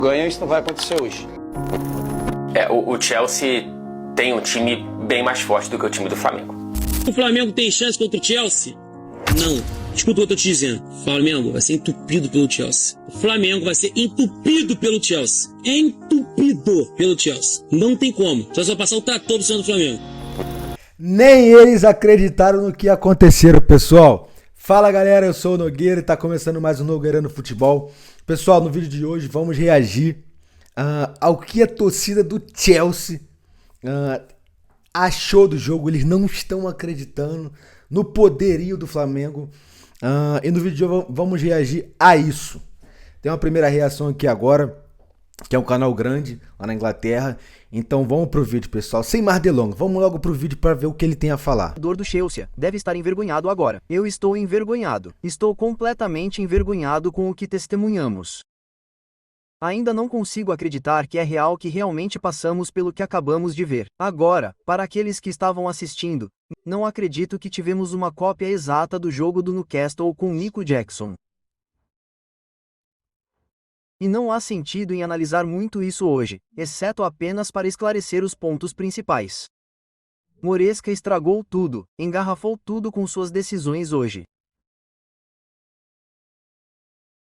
Ganha, isso não vai acontecer hoje. O Chelsea tem um time bem mais forte do que o time do Flamengo. O Flamengo tem chance contra o Chelsea? Não. Escuta o que eu tô te dizendo. O Flamengo vai ser entupido pelo Chelsea. O Flamengo vai ser entupido pelo Chelsea. Entupido pelo Chelsea. Não tem como. Só vai passar o trator do Santo Flamengo. Nem eles acreditaram no que ia acontecer, pessoal. Fala, galera, eu sou o Nogueira e tá começando mais um Nogueira no Futebol. Pessoal, no vídeo de hoje vamos reagir ao que a torcida do Chelsea achou do jogo. Eles não estão acreditando no poderio do Flamengo. E no vídeo de hoje vamos reagir a isso. Tem uma primeira reação aqui agora, que é um canal grande lá na Inglaterra. Então vamos pro vídeo, pessoal. Sem mais delongas, vamos logo pro vídeo para ver o que ele tem a falar. O do Chelsea deve estar envergonhado agora. Eu estou envergonhado. Estou completamente envergonhado com o que testemunhamos. Ainda não consigo acreditar que é real, que realmente passamos pelo que acabamos de ver. Agora, para aqueles que estavam assistindo, não acredito que tivemos uma cópia exata do jogo do Newcastle com Nico Jackson. E não há sentido em analisar muito isso hoje, exceto apenas para esclarecer os pontos principais. Moresca estragou tudo, engarrafou tudo com suas decisões hoje.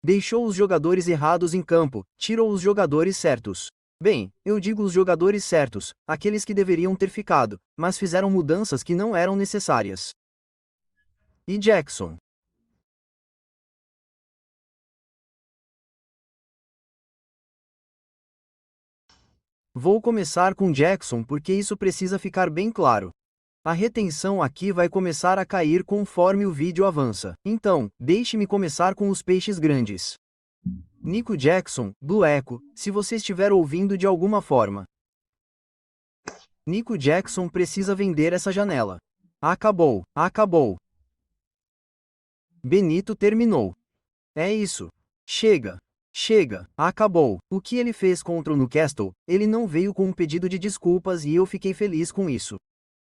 Deixou os jogadores errados em campo, tirou os jogadores certos. Bem, eu digo os jogadores certos, aqueles que deveriam ter ficado, mas fizeram mudanças que não eram necessárias. E Jackson? Vou começar com Jackson porque isso precisa ficar bem claro. A retenção aqui vai começar a cair conforme o vídeo avança. Então, deixe-me começar com os peixes grandes. Nico Jackson, Blue Echo, se você estiver ouvindo de alguma forma. Nico Jackson precisa vender essa janela. Acabou, acabou. Benito terminou. É isso. Chega. Chega, acabou. O que ele fez contra o Newcastle, ele não veio com um pedido de desculpas e eu fiquei feliz com isso.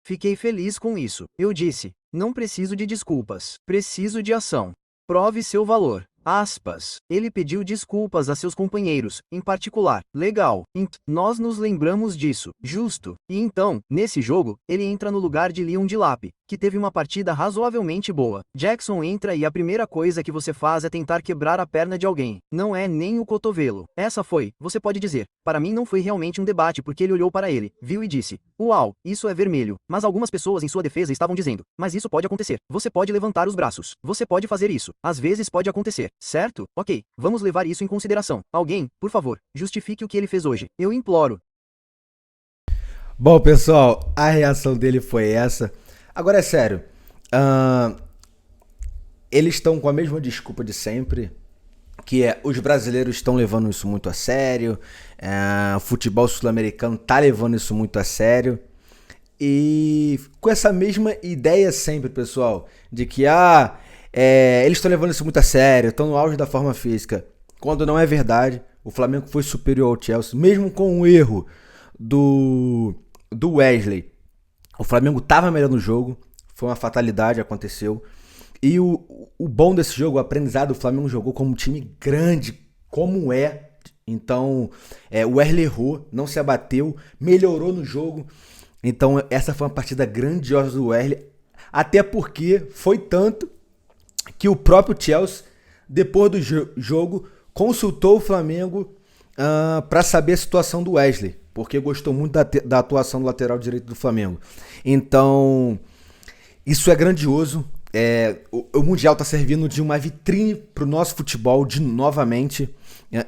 Fiquei feliz com isso. Eu disse, não preciso de desculpas, preciso de ação. Prove seu valor. Aspas. Ele pediu desculpas a seus companheiros, em particular. Legal. Nós nos lembramos disso. Justo. E então, nesse jogo, ele entra no lugar de Leon Delap, que teve uma partida razoavelmente boa. Jackson entra e a primeira coisa que você faz é tentar quebrar a perna de alguém. Não é nem o cotovelo. Essa foi, você pode dizer, para mim não foi realmente um debate porque ele olhou para ele, viu e disse, uau, isso é vermelho. Mas algumas pessoas em sua defesa estavam dizendo, mas isso pode acontecer. Você pode levantar os braços. Você pode fazer isso. Às vezes pode acontecer. Certo? Ok, vamos levar isso em consideração. Alguém, por favor, justifique o que ele fez hoje. Eu imploro. Bom, pessoal, a reação dele foi essa. Agora é sério. Eles estão com a mesma desculpa de sempre, que é os brasileiros estão levando isso muito a sério. O futebol sul-americano tá levando isso muito a sério. E com essa mesma ideia sempre, pessoal, de que eles estão levando isso muito a sério, estão no auge da forma física. Quando não é verdade, o Flamengo foi superior ao Chelsea, mesmo com o erro do Wesley. O Flamengo estava melhor no jogo, foi uma fatalidade, aconteceu. E o bom desse jogo, o aprendizado, o Flamengo jogou como um time grande, como é. Então, o Wesley errou, não se abateu, melhorou no jogo. Então, essa foi uma partida grandiosa do Wesley, até porque foi tanto que o próprio Chelsea, depois do jogo, consultou o Flamengo para saber a situação do Wesley, porque gostou muito da atuação do lateral direito do Flamengo. Então, isso é grandioso. O Mundial está servindo de uma vitrine para o nosso futebol novamente.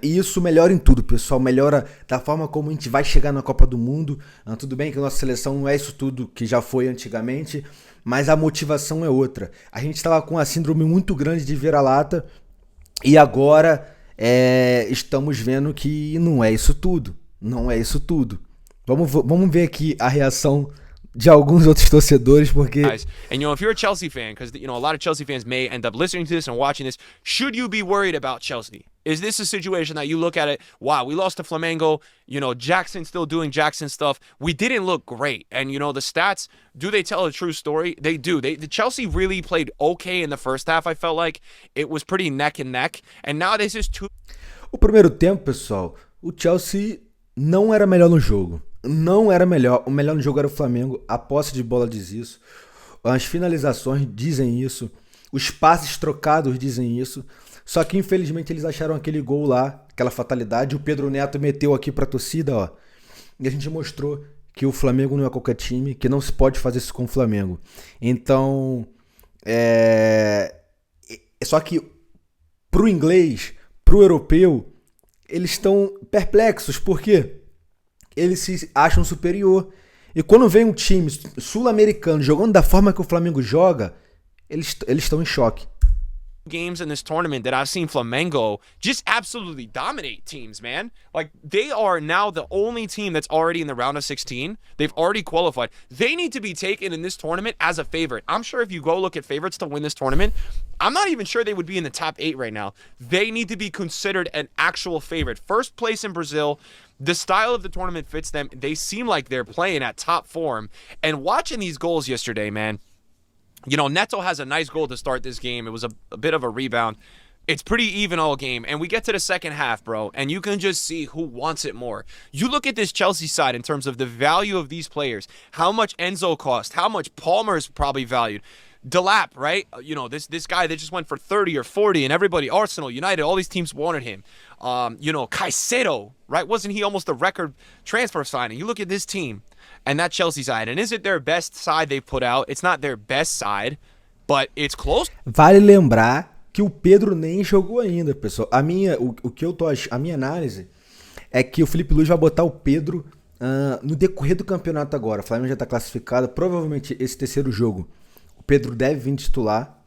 E isso melhora em tudo, pessoal. Melhora da forma como a gente vai chegar na Copa do Mundo. Tudo bem que a nossa seleção não é isso tudo que já foi antigamente, mas a motivação é outra. A gente estava com uma síndrome muito grande de vira-lata e agora estamos vendo que não é isso tudo. Não é isso tudo. Vamos ver aqui a reação de alguns outros torcedores, porque... And if you're a Chelsea fan, because a lot of Chelsea fans may end up listening to this and watching this, should you be worried about Chelsea? Is this a situation that you look at it, wow, we lost to Flamengo, Jackson still doing Jackson stuff, we didn't look great, and the stats, do they tell a true story? They do. The Chelsea really played okay in the first half, I felt like. It was pretty neck and neck, and now this is too... O primeiro tempo, pessoal, O Chelsea não era melhor no jogo. Não era melhor. O melhor no jogo era o Flamengo. A posse de bola diz isso. As finalizações dizem isso. Os passes trocados dizem isso. Só que infelizmente eles acharam aquele gol lá, aquela fatalidade. O Pedro Neto meteu aqui pra torcida, ó. E a gente mostrou que o Flamengo não é qualquer time, que não se pode fazer isso com o Flamengo. Então, só que pro inglês, pro europeu, eles estão perplexos, porque eles se acham superior. E quando vem um time sul-americano jogando da forma que o Flamengo joga, eles estão em choque. Games in this tournament that I've seen Flamengo just absolutely dominate teams, man. Like, they are now the only team that's already in the round of 16. They've already qualified. They need to be taken in this tournament as a favorite. I'm sure if you go look at favorites to win this tournament, I'm not even sure they would be in the top 8 right now. They need to be considered an actual favorite. First place in Brazil. The style of the tournament fits them. They seem like they're playing at top form. And watching these goals yesterday, man, you know, Neto has a nice goal to start this game. It was a bit of a rebound. It's pretty even all game. And we get to the second half, bro, and you can just see who wants it more. You look at this Chelsea side in terms of the value of these players, how much Enzo cost, how much Palmer's probably valued. Delap, right? You know, this guy that just went for 30 or 40, and everybody, Arsenal, United, all these teams wanted him. You know, Caicedo, right? Wasn't he almost a record transfer signing? You look at this team and that Chelsea side, and is it their best side they've put out? It's not their best side, but it's close. Vale lembrar que o Pedro nem jogou ainda, pessoal. A minha análise é que o Felipe Luiz vai botar o Pedro no decorrer do campeonato agora. O Flamengo já está classificado. Provavelmente esse terceiro jogo o Pedro deve vir titular,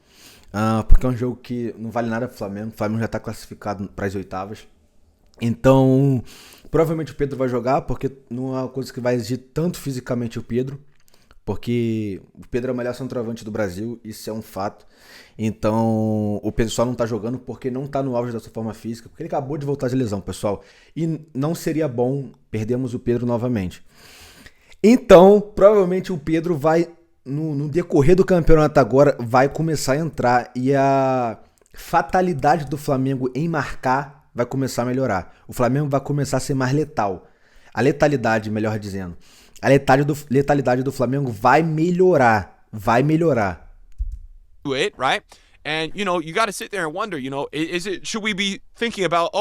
porque é um jogo que não vale nada pro Flamengo. O Flamengo já está classificado para as oitavas. Então, provavelmente o Pedro vai jogar, porque não é uma coisa que vai exigir tanto fisicamente o Pedro, porque o Pedro é o melhor centroavante do Brasil, isso é um fato. Então, o Pedro só não tá jogando porque não tá no auge da sua forma física, porque ele acabou de voltar de lesão, pessoal. E não seria bom perdermos o Pedro novamente. Então, provavelmente o Pedro vai, no decorrer do campeonato agora, vai começar a entrar, e a fatalidade do Flamengo em marcar vai começar a melhorar. O Flamengo vai começar a ser mais letal. A letalidade, melhor dizendo. A letalidade do Flamengo vai melhorar. Vai melhorar. It, right? And, you know, you got to sit there and wonder, you know, should we be thinking about,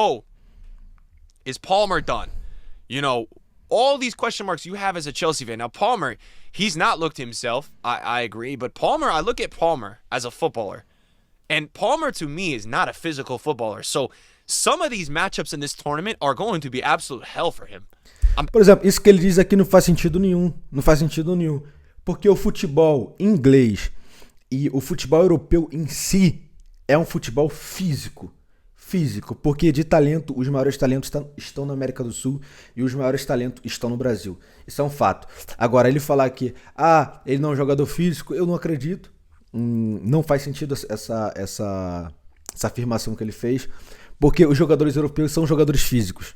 is Palmer done? You know, all these question marks you have as a Chelsea fan. Now, Palmer, he's not looked himself. I agree. But Palmer, I look at Palmer as a footballer. And Palmer, to me, is not a physical footballer. So, some of these matchups in this tournament are going to be absolute hell for him. Por exemplo, isso que ele diz aqui não faz sentido nenhum. Não faz sentido nenhum. Porque o futebol inglês e o futebol europeu em si é um futebol físico. Físico. Porque de talento, os maiores talentos estão na América do Sul e os maiores talentos estão no Brasil. Isso é um fato. Agora, ele falar que ele não é um jogador físico, eu não acredito. Não faz sentido essa afirmação que ele fez. Porque os jogadores europeus são jogadores físicos.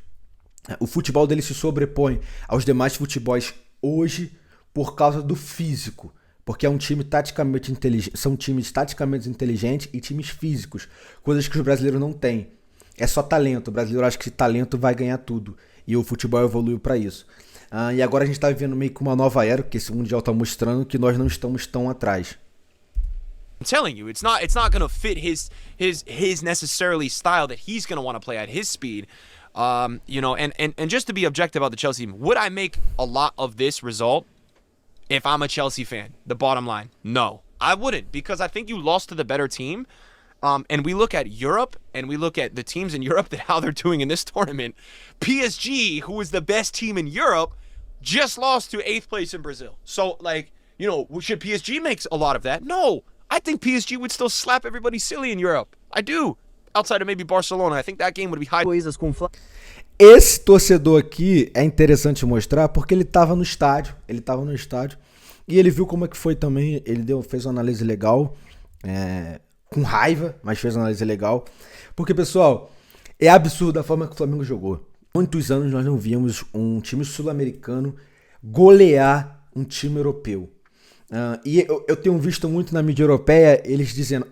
O futebol deles se sobrepõe aos demais futebols hoje por causa do físico. Porque é um time taticamente inteligente. São times taticamente inteligentes e times físicos. Coisas que os brasileiros não têm. É só talento. O brasileiro acha que talento vai ganhar tudo. E o futebol evoluiu para isso. E agora a gente está vivendo meio que uma nova era, porque esse Mundial está mostrando que nós não estamos tão atrás. I'm telling you, it's not going to fit his necessarily style that he's going to want to play at his speed. You know, and just to be objective about the Chelsea team, would I make a lot of this result if I'm a Chelsea fan? The bottom line, no, I wouldn't, because I think you lost to the better team. And we look at Europe, and we look at the teams in Europe that how they're doing in this tournament. PSG, who is the best team in Europe, just lost to 8th place in Brazil. So, like, you know, should PSG make a lot of that? No. I think PSG would still slap everybody silly in Europe. I do. Outside of maybe Barcelona. I think that game would be high. Esse torcedor aqui é interessante mostrar porque ele estava no estádio. E ele viu como é que foi também. Ele fez uma análise legal. Com raiva, mas fez uma análise legal. Porque, pessoal, é absurdo a forma que o Flamengo jogou. Muitos anos nós não víamos um time sul-americano golear um time europeu. E eu tenho visto muito na mídia europeia eles dizendo: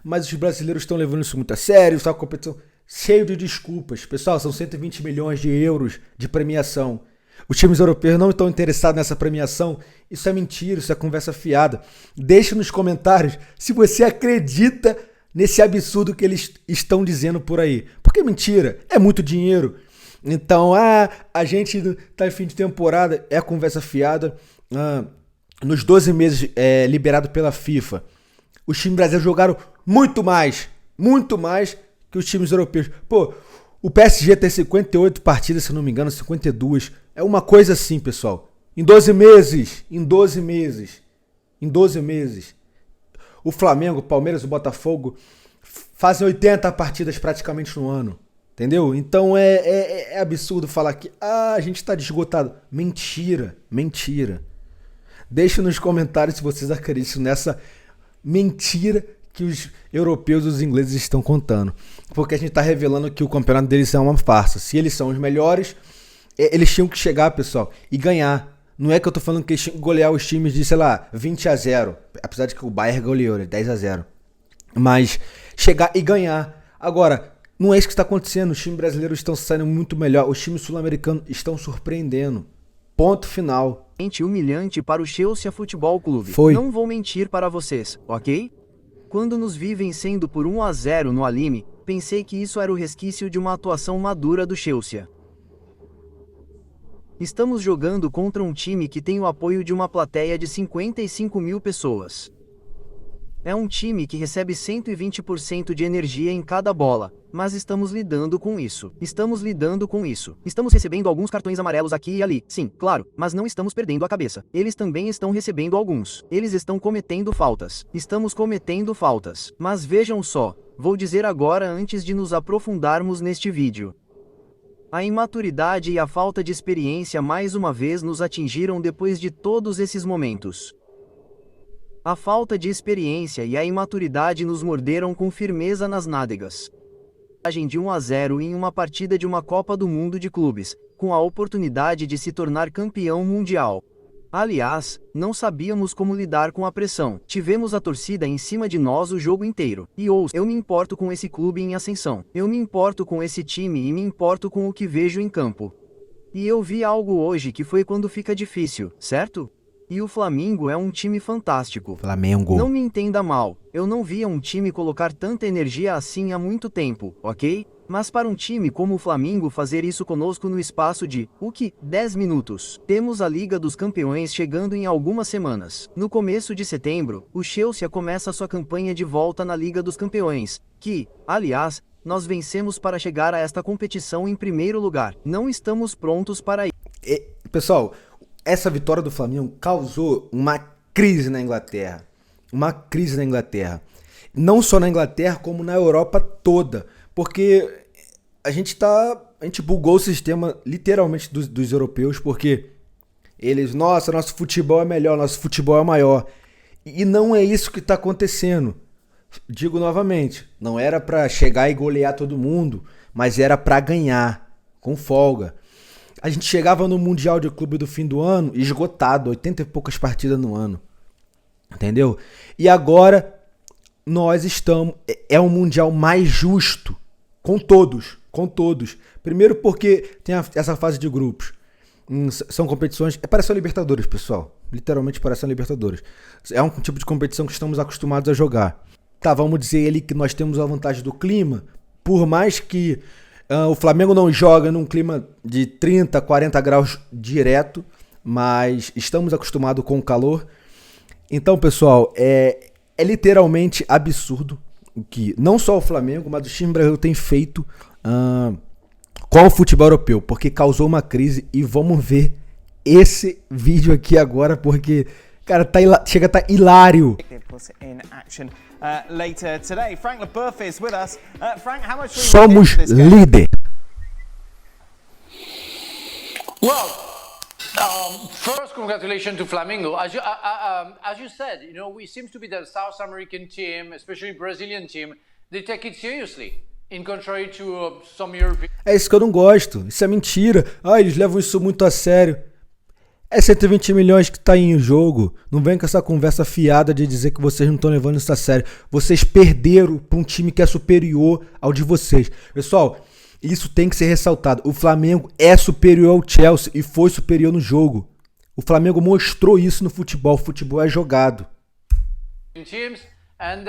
mas os brasileiros estão levando isso muito a sério, essa competição. cheio de desculpas. Pessoal, são 120 milhões de euros de premiação. Os times europeus não estão interessados nessa premiação. Isso é mentira, isso é conversa fiada. Deixe nos comentários se você acredita nesse absurdo que eles estão dizendo por aí. Porque é mentira, é muito dinheiro. Então, a gente tá em fim de temporada, é conversa fiada. Nos 12 meses liberado pela FIFA, os times brasileiros jogaram muito mais que os times europeus. Pô, o PSG tem 58 partidas, se não me engano, 52. É uma coisa assim, pessoal. Em 12 meses. O Flamengo, o Palmeiras, o Botafogo fazem 80 partidas praticamente no ano. Entendeu? Então é absurdo falar que a gente tá esgotado. Mentira. Deixe nos comentários se vocês acreditam nessa mentira que os europeus e os ingleses estão contando. Porque a gente tá revelando que o campeonato deles é uma farsa. Se eles são os melhores, eles tinham que chegar, pessoal, e ganhar. Não é que eu tô falando que eles tinham que golear os times de, sei lá, 20-0. Apesar de que o Bayern goleou, 10-0. Mas chegar e ganhar. Agora, não é isso que está acontecendo. Os times brasileiros estão saindo muito melhor. Os times sul-americanos estão surpreendendo. Ponto final. Humilhante para o Chelsea Futebol Clube. Foi. Não vou mentir para vocês, ok? Quando nos vi vencendo por 1-0 no Alime, pensei que isso era o resquício de uma atuação madura do Chelsea. Estamos jogando contra um time que tem o apoio de uma plateia de 55 mil pessoas. É um time que recebe 120% de energia em cada bola, mas estamos lidando com isso. Estamos recebendo alguns cartões amarelos aqui e ali, sim, claro, mas não estamos perdendo a cabeça. Eles também estão recebendo alguns. Eles estão cometendo faltas. Estamos cometendo faltas. Mas vejam só, vou dizer agora antes de nos aprofundarmos neste vídeo. A imaturidade e a falta de experiência mais uma vez nos atingiram depois de todos esses momentos. A falta de experiência e a imaturidade nos morderam com firmeza nas nádegas. De 1-0 em uma partida de uma Copa do Mundo de Clubes, com a oportunidade de se tornar campeão mundial. Aliás, não sabíamos como lidar com a pressão. Tivemos a torcida em cima de nós o jogo inteiro. E eu me importo com esse clube em ascensão. Eu me importo com esse time e me importo com o que vejo em campo. E eu vi algo hoje que foi quando fica difícil, certo? E o Flamengo é um time fantástico. Flamengo. Não me entenda mal, eu não via um time colocar tanta energia assim há muito tempo, ok? Mas para um time como o Flamengo fazer isso conosco no espaço de, 10 minutos. Temos a Liga dos Campeões chegando em algumas semanas. No começo de setembro, o Chelsea começa sua campanha de volta na Liga dos Campeões, que, aliás, nós vencemos para chegar a esta competição em primeiro lugar. Não estamos prontos para isso. Pessoal, essa vitória do Flamengo causou uma crise na Inglaterra. Não só na Inglaterra, como na Europa toda. Porque a gente bugou o sistema literalmente dos europeus, porque eles, nosso futebol é melhor, nosso futebol é maior. E não é isso que está acontecendo. Digo novamente, não era para chegar e golear todo mundo, mas era para ganhar, com folga. A gente chegava no Mundial de Clube do fim do ano esgotado, 80 e poucas partidas no ano. Entendeu? E agora nós estamos... É um Mundial mais justo. Com todos. Primeiro porque tem essa fase de grupos. São competições... Parece a Libertadores, pessoal. Literalmente parece a Libertadores. É um tipo de competição que estamos acostumados a jogar. Tá, vamos dizer ali que nós temos a vantagem do clima. Por mais que... o Flamengo não joga num clima de 30, 40 graus direto, mas estamos acostumados com o calor. Então, pessoal, é literalmente absurdo o que não só o Flamengo, mas o time brasileiro tem feito com o futebol europeu, porque causou uma crise. E vamos ver esse vídeo aqui agora, porque, cara, chega a estar hilário. Somos líder. Well, first, congratulations to Flamengo. As you said, we seem to be the South American team, especially Brazilian team. They take it seriously, in contrary to some European. É isso que eu não gosto. Isso é mentira. Eles levam isso muito a sério. É 120 milhões que tá em jogo. Não vem com essa conversa fiada de dizer que vocês não estão levando isso a sério. Vocês perderam para um time que é superior ao de vocês. Pessoal, isso tem que ser ressaltado. O Flamengo é superior ao Chelsea e foi superior no jogo. O Flamengo mostrou isso no futebol. O futebol é jogado. Teams, and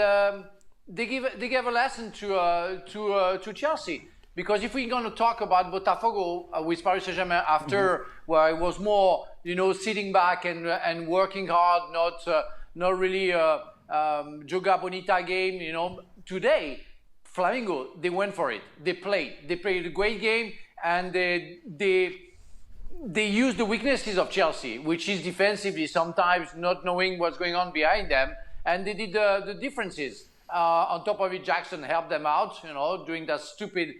they gave a lesson to Chelsea. Because if we're going to talk about Botafogo with Paris Saint-Germain after, where it was more, sitting back and working hard, not really joga bonita game, today, Flamengo, they went for it. They played a great game, and they used the weaknesses of Chelsea, which is defensively sometimes not knowing what's going on behind them, and they did the differences. On top of it, Jackson helped them out, doing that stupid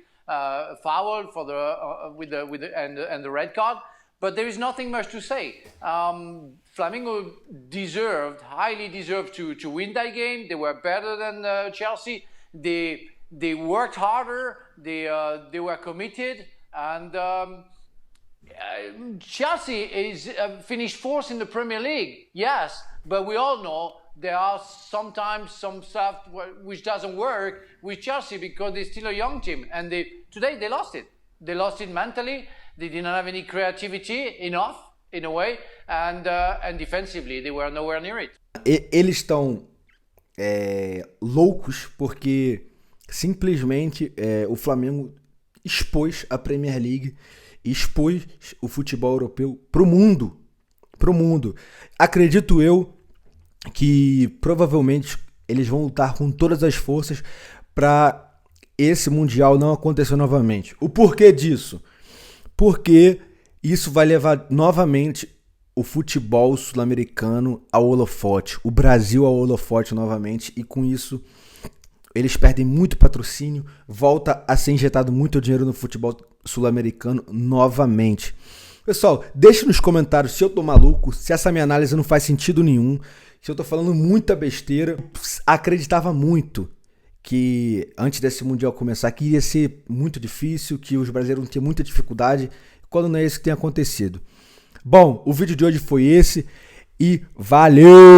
foul for and the red card. But there is nothing much to say. Flamengo highly deserved to win that game. They were better than Chelsea. They worked harder. They were committed, and Chelsea is finished fourth in the Premier League. Yes, but we all know there are sometimes some stuff which doesn't work with Chelsea because they're still a young team, and today they lost it. They lost it mentally. They didn't have any creativity enough, in a way, and defensively they were nowhere near it. Eles estão loucos porque simplesmente o Flamengo expôs a Premier League, expôs o futebol europeu pro mundo. Acredito eu que provavelmente eles vão lutar com todas as forças para esse Mundial não acontecer novamente. O porquê disso? Porque isso vai levar novamente o futebol sul-americano ao holofote, o Brasil ao holofote novamente, e com isso eles perdem muito patrocínio, volta a ser injetado muito dinheiro no futebol sul-americano novamente. Pessoal, deixe nos comentários se eu tô maluco, se essa minha análise não faz sentido nenhum, se eu tô falando muita besteira. Acreditava muito que antes desse Mundial começar, que ia ser muito difícil, que os brasileiros iam ter muita dificuldade, quando não é isso que tem acontecido. Bom, o vídeo de hoje foi esse e valeu!